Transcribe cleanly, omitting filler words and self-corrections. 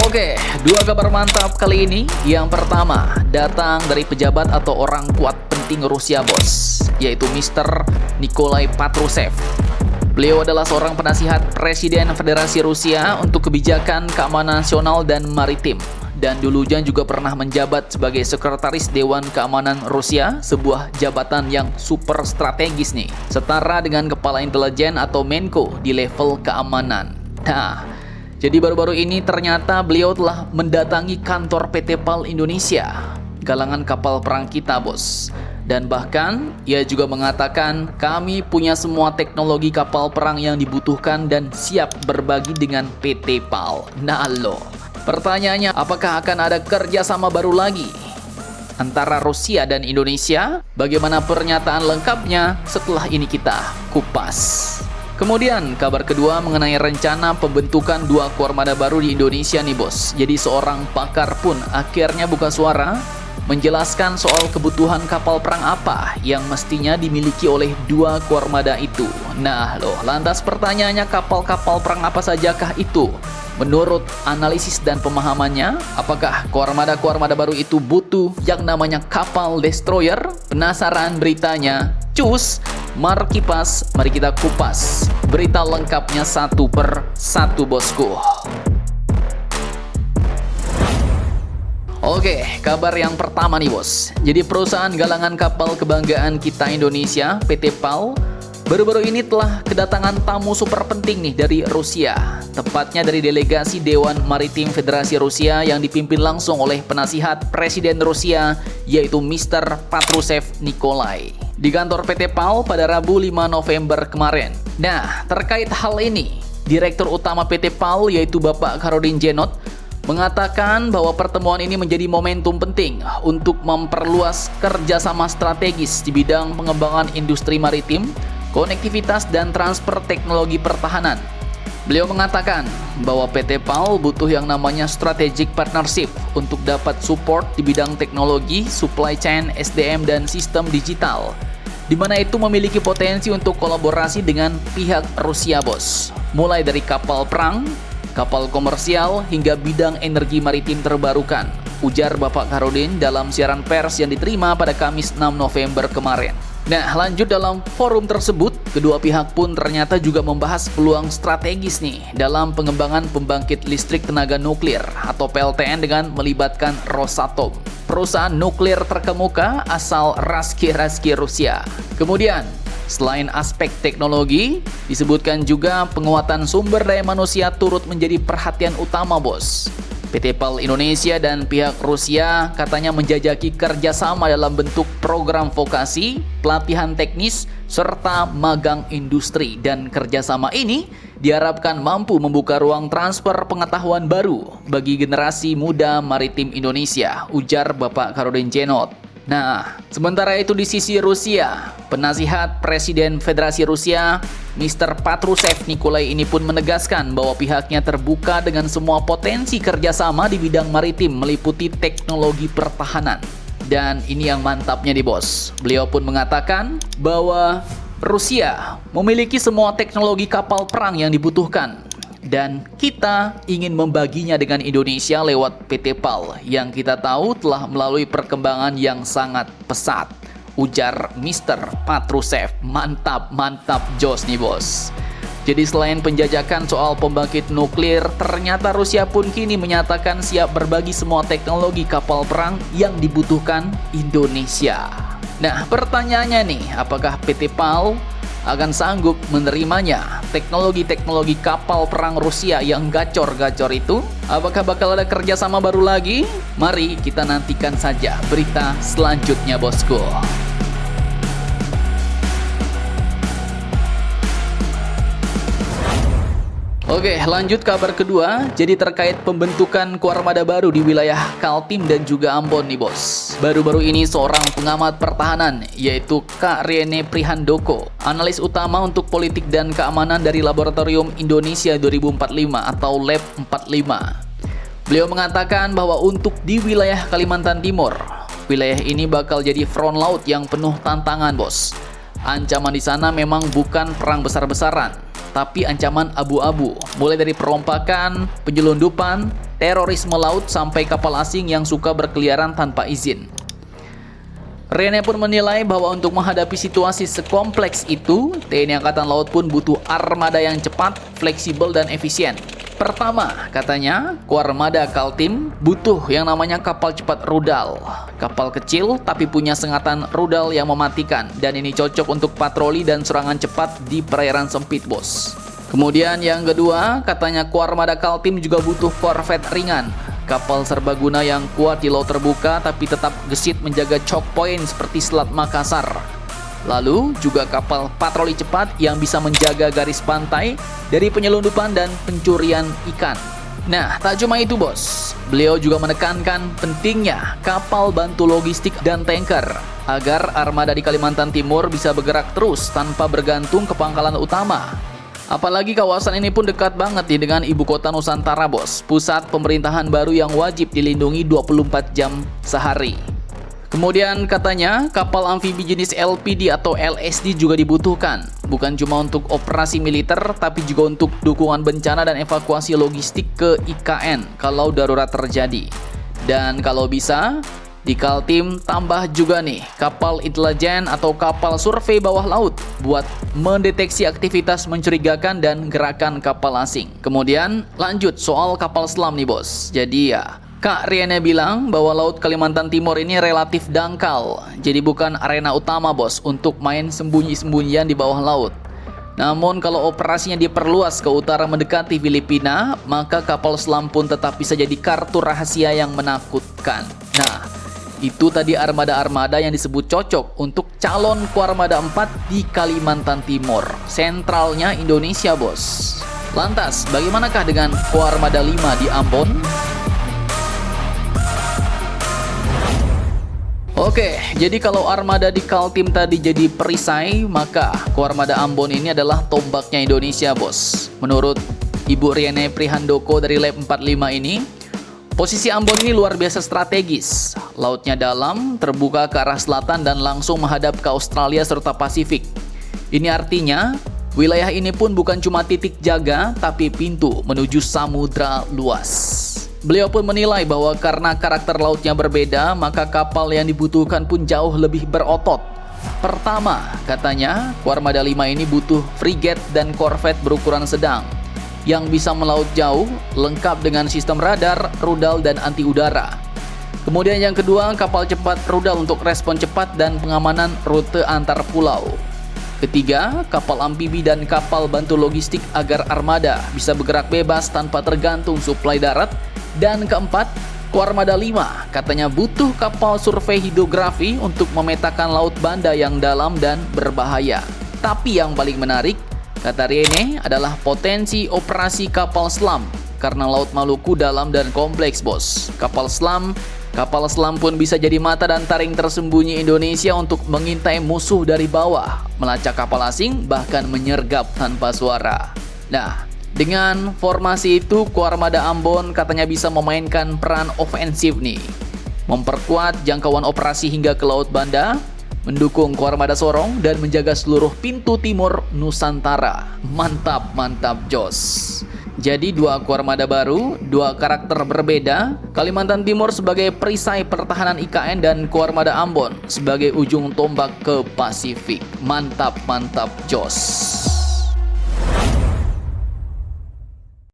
Oke, dua kabar mantap kali ini. Yang pertama, datang dari pejabat atau orang kuat penting Rusia, bos, yaitu Mr. Nikolai Patrushev. Beliau adalah seorang penasihat Presiden Federasi Rusia untuk kebijakan keamanan nasional dan maritim. Dan dulunya juga pernah menjabat sebagai Sekretaris Dewan Keamanan Rusia, sebuah jabatan yang super strategis nih, setara dengan Kepala Intelijen atau Menko di level keamanan. Nah, jadi baru-baru ini ternyata beliau telah mendatangi kantor PT PAL Indonesia, galangan kapal perang kita, bos. Dan bahkan ia juga mengatakan, kami punya semua teknologi kapal perang yang dibutuhkan dan siap berbagi dengan PT PAL. Nah loh, pertanyaannya, apakah akan ada kerjasama baru lagi antara Rusia dan Indonesia? Bagaimana pernyataan lengkapnya? Setelah ini kita kupas. Kemudian kabar kedua mengenai rencana pembentukan dua Kormada baru di Indonesia nih, bos. Jadi seorang pakar pun akhirnya buka suara menjelaskan soal kebutuhan kapal perang apa yang mestinya dimiliki oleh dua Kormada itu. Nah loh, lantas pertanyaannya, kapal-kapal perang apa sajakah itu? Menurut analisis dan pemahamannya, apakah Kormada-Kormada baru itu butuh yang namanya kapal destroyer? Penasaran beritanya? Cus, mari kipas, mari kita kupas berita lengkapnya satu per satu, bosku. Oke, kabar yang pertama nih, bos. Jadi perusahaan galangan kapal kebanggaan kita Indonesia, PT PAL, baru-baru ini telah kedatangan tamu super penting nih dari Rusia. Tepatnya dari delegasi Dewan Maritim Federasi Rusia yang dipimpin langsung oleh penasihat Presiden Rusia, yaitu Mr. Patrushev Nikolai, di kantor PT PAL pada Rabu 5 November kemarin. Nah, terkait hal ini, Direktur Utama PT PAL yaitu Bapak Kharoddin Djenot mengatakan bahwa pertemuan ini menjadi momentum penting untuk memperluas kerjasama strategis di bidang pengembangan industri maritim, konektivitas, dan transfer teknologi pertahanan. Beliau mengatakan bahwa PT PAL butuh yang namanya strategic partnership untuk dapat support di bidang teknologi, supply chain, SDM, dan sistem digital, di mana itu memiliki potensi untuk kolaborasi dengan pihak Rusia, bos. Mulai dari kapal perang, kapal komersial, hingga bidang energi maritim terbarukan, ujar Bapak Kharoddin dalam siaran pers yang diterima pada Kamis 6 November kemarin. Nah, lanjut dalam forum tersebut, kedua pihak pun ternyata juga membahas peluang strategis nih dalam pengembangan pembangkit listrik tenaga nuklir atau PLTN dengan melibatkan Rosatom, perusahaan nuklir terkemuka asal Raski Rusia. Kemudian, selain aspek teknologi, disebutkan juga penguatan sumber daya manusia turut menjadi perhatian utama, bos. PT PAL Indonesia dan pihak Rusia katanya menjajaki kerjasama dalam bentuk program vokasi, pelatihan teknis, serta magang industri. Dan kerjasama ini diharapkan mampu membuka ruang transfer pengetahuan baru bagi generasi muda maritim Indonesia, ujar Bapak Kharoddin Djenot. Nah, sementara itu di sisi Rusia, penasihat Presiden Federasi Rusia, Mr. Patrushev Nikolai ini pun menegaskan bahwa pihaknya terbuka dengan semua potensi kerjasama di bidang maritim meliputi teknologi pertahanan. Dan ini yang mantapnya nih, bos. Beliau pun mengatakan bahwa Rusia memiliki semua teknologi kapal perang yang dibutuhkan, dan kita ingin membaginya dengan Indonesia lewat PT PAL yang kita tahu telah melalui perkembangan yang sangat pesat, ujar Mr. Patrushev. Mantap jos nih, bos. Jadi selain penjajakan soal pembangkit nuklir, ternyata Rusia pun kini menyatakan siap berbagi semua teknologi kapal perang yang dibutuhkan Indonesia. Nah, pertanyaannya nih, apakah PT PAL akan sanggup menerimanya, teknologi-teknologi kapal perang Rusia yang gacor-gacor itu? Apakah bakal ada kerjasama baru lagi? Mari kita nantikan saja berita selanjutnya, bosku. Oke, lanjut kabar kedua. Jadi terkait pembentukan Kormada baru di wilayah Kaltim dan juga Ambon nih, bos. Baru-baru ini seorang pengamat pertahanan, yaitu Kak Rene Prihandoko, analis utama untuk politik dan keamanan dari Laboratorium Indonesia 2045 atau Lab 45. Beliau mengatakan bahwa untuk di wilayah Kalimantan Timur, wilayah ini bakal jadi front laut yang penuh tantangan, bos. Ancaman di sana memang bukan perang besar-besaran, tapi ancaman abu-abu, mulai dari perombakan, penyelundupan, terorisme laut sampai kapal asing yang suka berkeliaran tanpa izin. Riene pun menilai bahwa untuk menghadapi situasi sekompleks itu, TNI Angkatan Laut pun butuh armada yang cepat, fleksibel, dan efisien. Pertama, katanya, Kuarmada Kaltim butuh yang namanya kapal cepat rudal. Kapal kecil tapi punya sengatan rudal yang mematikan, dan ini cocok untuk patroli dan serangan cepat di perairan sempit, bos. Kemudian yang kedua, katanya Kuarmada Kaltim juga butuh korvet ringan. Kapal serbaguna yang kuat di laut terbuka tapi tetap gesit menjaga choke point seperti Selat Makassar. Lalu juga kapal patroli cepat yang bisa menjaga garis pantai dari penyelundupan dan pencurian ikan. Nah, tak cuma itu, bos. Beliau juga menekankan pentingnya kapal bantu logistik dan tanker agar armada di Kalimantan Timur bisa bergerak terus tanpa bergantung ke pangkalan utama. Apalagi kawasan ini pun dekat banget nih dengan ibu kota Nusantara, bos. Pusat pemerintahan baru yang wajib dilindungi 24 jam sehari. Kemudian katanya kapal amfibi jenis LPD atau LSD juga dibutuhkan. Bukan cuma untuk operasi militer, tapi juga untuk dukungan bencana dan evakuasi logistik ke IKN kalau darurat terjadi. Dan kalau bisa, di Kaltim tambah juga nih kapal intelijen atau kapal survei bawah laut buat mendeteksi aktivitas mencurigakan dan gerakan kapal asing. Kemudian lanjut soal kapal selam nih, bos. Jadi ya, Kak Riene bilang bahwa Laut Kalimantan Timur ini relatif dangkal. Jadi bukan arena utama, bos, untuk main sembunyi-sembunyian di bawah laut. Namun kalau operasinya diperluas ke utara mendekati Filipina, maka kapal selam pun tetap bisa jadi kartu rahasia yang menakutkan. Nah, itu tadi armada-armada yang disebut cocok untuk calon Kuarmada 4 di Kalimantan Timur. Sentralnya Indonesia, bos. Lantas, bagaimanakah dengan Kuarmada 5 di Ambon? Oke, jadi kalau armada di Kaltim tadi jadi perisai, maka Kuarmada Ambon ini adalah tombaknya Indonesia, bos. Menurut Ibu Riene Prihandoko dari Lab 45 ini, posisi Ambon ini luar biasa strategis. Lautnya dalam, terbuka ke arah selatan dan langsung menghadap ke Australia serta Pasifik. Ini artinya, wilayah ini pun bukan cuma titik jaga, tapi pintu menuju samudra luas. Beliau pun menilai bahwa karena karakter lautnya berbeda, maka kapal yang dibutuhkan pun jauh lebih berotot. Pertama, katanya, Kuarmada 5 ini butuh frigate dan korvet berukuran sedang yang bisa melaut jauh, lengkap dengan sistem radar, rudal, dan anti udara. Kemudian yang kedua, kapal cepat rudal untuk respon cepat dan pengamanan rute antar pulau. Ketiga, kapal amfibi dan kapal bantu logistik agar armada bisa bergerak bebas tanpa tergantung suplai darat. Dan keempat, Kuarmada 5 katanya butuh kapal survei hidrografi untuk memetakan laut Banda yang dalam dan berbahaya. Tapi yang paling menarik, kata Riene, adalah potensi operasi kapal selam karena Laut Maluku dalam dan kompleks, bos. Kapal selam pun bisa jadi mata dan taring tersembunyi Indonesia untuk mengintai musuh dari bawah, melacak kapal asing, bahkan menyergap tanpa suara. Nah, dengan formasi itu, Kuarmada Ambon katanya bisa memainkan peran ofensif nih. Memperkuat jangkauan operasi hingga ke Laut Banda, mendukung Kuarmada Sorong, dan menjaga seluruh pintu timur Nusantara. Mantap, mantap, jos. Jadi dua Kuarmada baru, dua karakter berbeda. Kalimantan Timur sebagai perisai pertahanan IKN dan Kuarmada Ambon sebagai ujung tombak ke Pasifik. Mantap, mantap, jos.